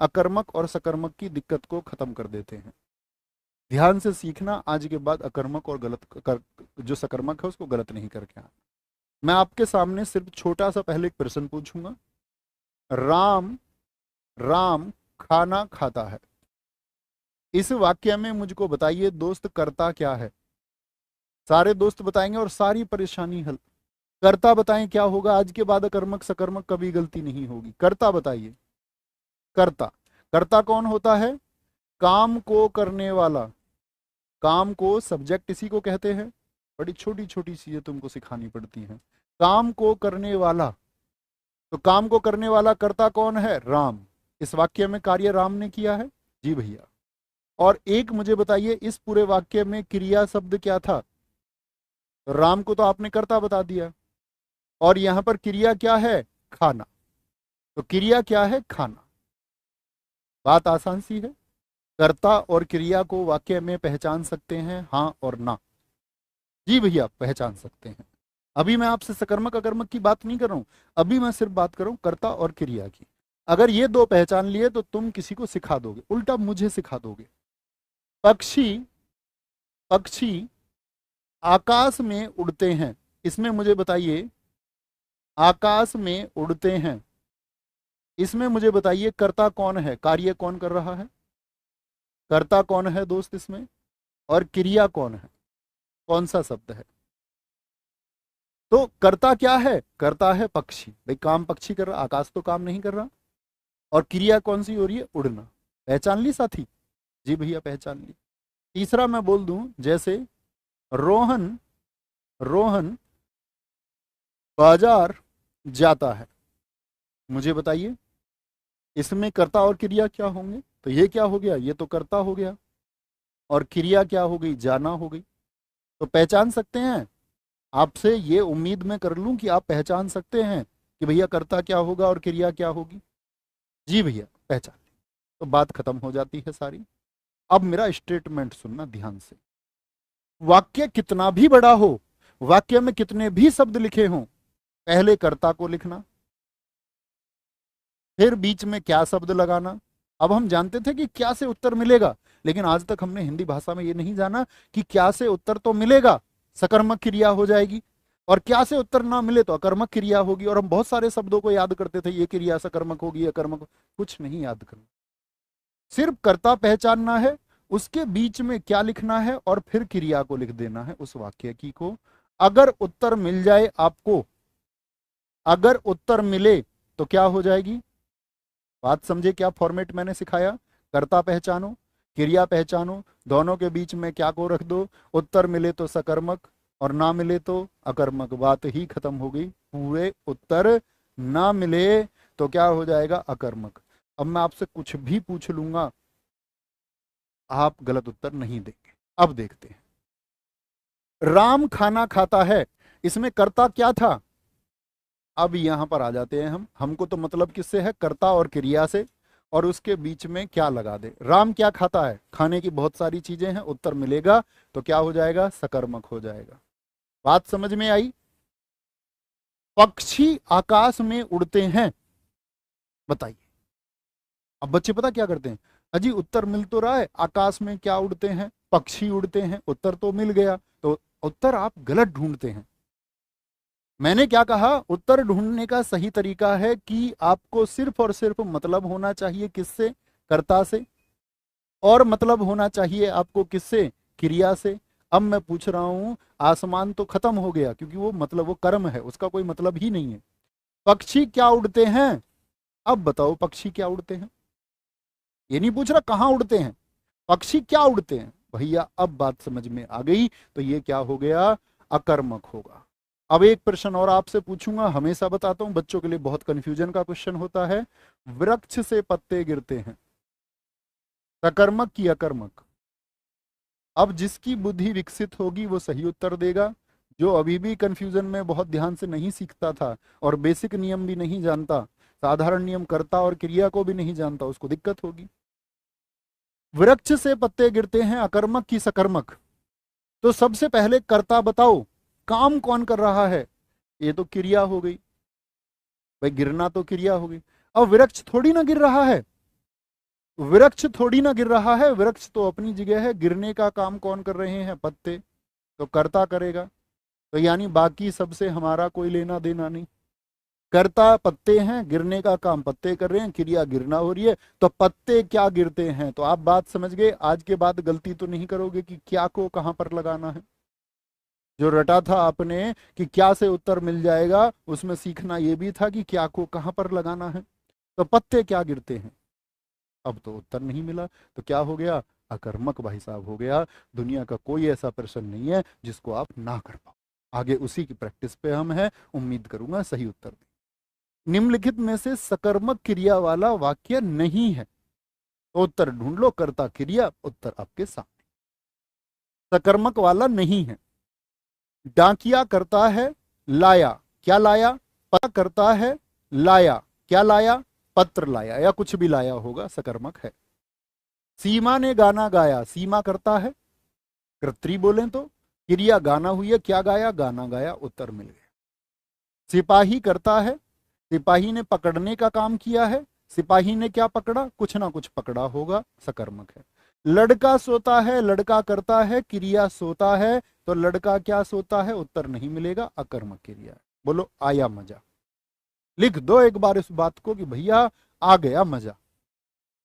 अकर्मक और सकर्मक की दिक्कत को खत्म कर देते हैं। ध्यान से सीखना, आज के बाद अकर्मक और जो सकर्मक है उसको गलत नहीं करके आना। मैं आपके सामने सिर्फ छोटा सा पहले एक प्रश्न पूछूंगा। राम राम खाना खाता है, इस वाक्य में मुझको बताइए दोस्त कर्ता क्या है। सारे दोस्त बताएंगे और सारी परेशानी हल। कर्ता बताएं क्या होगा, आज के बाद अकर्मक सकर्मक कभी गलती नहीं होगी। कर्ता बताइए। कर्ता, कर्ता कौन होता है? काम को करने वाला। काम को सब्जेक्ट इसी को कहते हैं। बड़ी छोटी छोटी चीजें तुमको सिखानी पड़ती हैं। काम को करने वाला, तो काम को करने वाला कर्ता कौन है? राम। इस वाक्य में कार्य राम ने किया है। जी भैया। और एक मुझे बताइए, इस पूरे वाक्य में क्रिया शब्द क्या था? राम को तो आपने कर्ता बता दिया, और यहां पर क्रिया क्या है? खाना। तो क्रिया क्या है? खाना। बात आसान सी है। कर्ता और क्रिया को वाक्य में पहचान सकते हैं, हाँ और ना? जी भैया, पहचान सकते हैं। अभी मैं आपसे सकर्मक अकर्मक की बात नहीं कर रहा हूं, अभी मैं सिर्फ बात कर रहा हूं कर्ता और क्रिया की। अगर ये दो पहचान लिए तो तुम किसी को सिखा दोगे, उल्टा मुझे सिखा दोगे। पक्षी, पक्षी आकाश में उड़ते हैं, इसमें मुझे बताइए, आकाश में उड़ते हैं, इसमें मुझे बताइए कर्ता कौन है, कार्य कौन कर रहा है? कर्ता कौन है दोस्त इसमें, और क्रिया कौन है? कौन सा शब्द है? तो कर्ता क्या है? कर्ता है पक्षी। भाई काम पक्षी कर रहा, आकाश तो काम नहीं कर रहा। और क्रिया कौन सी हो रही है? उड़ना। पहचान ली साथी? जी भैया, पहचान ली। तीसरा मैं बोल दूं, जैसे रोहन, रोहन बाजार जाता है, मुझे बताइए इसमें कर्ता और क्रिया क्या होंगे? तो ये क्या हो गया? ये तो कर्ता हो गया, और क्रिया क्या हो गई? जाना हो गई। तो पहचान सकते हैं? आपसे ये उम्मीद मैं कर लूं कि आप पहचान सकते हैं कि भैया कर्ता क्या होगा और क्रिया क्या होगी। जी भैया, पहचान ली। तो बात खत्म हो जाती है सारी। अब मेरा स्टेटमेंट सुनना ध्यान से। वाक्य कितना भी बड़ा हो, वाक्य में कितने भी शब्द लिखे हों, पहले कर्ता को लिखना, फिर बीच में क्या शब्द लगाना। अब हम जानते थे कि क्या से उत्तर मिलेगा, लेकिन आज तक हमने हिंदी भाषा में ये नहीं जाना कि क्या से उत्तर तो मिलेगा, सकर्मक क्रिया हो जाएगी, और क्या से उत्तर ना मिले तो अकर्मक क्रिया होगी। और हम बहुत सारे शब्दों को याद करते थे, ये क्रिया सकर्मक होगी, अकर्मक। कुछ नहीं याद करना, सिर्फ कर्ता पहचानना है, उसके बीच में क्या लिखना है, और फिर क्रिया को लिख देना है उस वाक्य की को। अगर उत्तर मिल जाए आपको, अगर उत्तर मिले तो क्या हो जाएगी? बात समझे क्या फॉर्मेट मैंने सिखाया? कर्ता पहचानो, क्रिया पहचानो, दोनों के बीच में क्या को रख दो, उत्तर मिले तो सकर्मक और ना मिले तो अकर्मक। बात ही खत्म हो गई। पूरे उत्तर ना मिले तो क्या हो जाएगा? अकर्मक। अब मैं आपसे कुछ भी पूछ लूंगा, आप गलत उत्तर नहीं देंगे। अब देखते हैं, राम खाना खाता है, इसमें कर्ता क्या था? अब यहां पर आ जाते हैं हम, हमको तो मतलब किससे है? कर्ता और क्रिया से, और उसके बीच में क्या लगा दे। राम क्या खाता है? खाने की बहुत सारी चीजें हैं, उत्तर मिलेगा तो क्या हो जाएगा? सकर्मक हो जाएगा। बात समझ में आई? पक्षी आकाश में उड़ते हैं, बताइए। अब बच्चे पता क्या करते हैं? अजी उत्तर मिल तो रहा है, आकाश में क्या उड़ते हैं? पक्षी उड़ते हैं। उत्तर तो मिल गया, तो उत्तर आप गलत ढूंढते हैं। मैंने क्या कहा? उत्तर ढूंढने का सही तरीका है कि आपको सिर्फ और सिर्फ मतलब होना चाहिए किससे? कर्ता से। और मतलब होना चाहिए आपको किससे? क्रिया से। अब मैं पूछ रहा हूं, आसमान तो खत्म हो गया, क्योंकि वो मतलब वो कर्म है, उसका कोई मतलब ही नहीं है। पक्षी क्या उड़ते हैं? अब बताओ पक्षी क्या उड़ते हैं? ये नहीं पूछ रहा कहां उड़ते हैं, पक्षी क्या उड़ते हैं। भैया अब बात समझ में आ गई, तो ये क्या हो गया? अकर्मक होगा। अब एक प्रश्न और आपसे पूछूंगा, हमेशा बताता हूं बच्चों के लिए बहुत कंफ्यूजन का क्वेश्चन होता है। वृक्ष से पत्ते गिरते हैं, सकर्मक की अकर्मक? अब जिसकी बुद्धि विकसित होगी वो सही उत्तर देगा। जो अभी भी कंफ्यूजन में बहुत ध्यान से नहीं सीखता था और बेसिक नियम भी नहीं जानता, साधारण नियम कर्ता और क्रिया को भी नहीं जानता, उसको दिक्कत होगी। वृक्ष से पत्ते गिरते हैं, अकर्मक की सकर्मक? तो सबसे पहले कर्ता बताओ, काम कौन कर रहा है? ये तो क्रिया हो गई भाई, गिरना तो क्रिया हो गई। अब वृक्ष थोड़ी ना गिर रहा है, वृक्ष थोड़ी ना गिर रहा है, वृक्ष तो अपनी जगह है, गिरने का काम कौन कर रहे हैं? पत्ते। तो कर्ता करेगा, तो यानी बाकी सबसे हमारा कोई लेना देना नहीं। कर्ता पत्ते हैं, गिरने का काम पत्ते कर रहे हैं, क्रिया गिरना हो रही है, तो पत्ते क्या गिरते हैं? तो आप बात समझ गए। आज के बाद गलती तो नहीं करोगे कि क्या को कहां पर लगाना है। जो रटा था आपने कि क्या से उत्तर मिल जाएगा, उसमें सीखना यह भी था कि क्या को कहां पर लगाना है। तो पत्ते क्या गिरते हैं, अब तो उत्तर नहीं मिला, तो क्या हो गया? अकर्मक भाई साहब हो गया। दुनिया का कोई ऐसा प्रश्न नहीं है जिसको आप ना कर पाओ। आगे उसी की प्रैक्टिस पे हम हैं, उम्मीद करूंगा सही उत्तर दें। निम्नलिखित में से सकर्मक क्रिया वाला वाक्य नहीं है, तो उत्तर ढूंढ लो। कर्ता क्रिया, उत्तर आपके सामने। सकर्मक वाला नहीं है। डाकिया करता है लाया, क्या लाया? पता करता है लाया, क्या लाया? पत्र लाया, या कुछ भी लाया होगा, सकर्मक है। सीमा ने गाना गाया, सीमा करता है, कर्त्री बोले तो क्रिया गाना हुई है, क्या गाया? गाना गाया, उत्तर मिल गया। सिपाही करता है, सिपाही ने पकड़ने का काम किया है, सिपाही ने क्या पकड़ा? कुछ ना कुछ पकड़ा होगा, सकर्मक है। लड़का सोता है, लड़का करता है, क्रिया सोता है, तो लड़का क्या सोता है? उत्तर नहीं मिलेगा, अकर्मक क्रिया। बोलो आया मजा? लिख दो एक बार इस बात को कि भैया आ गया मजा।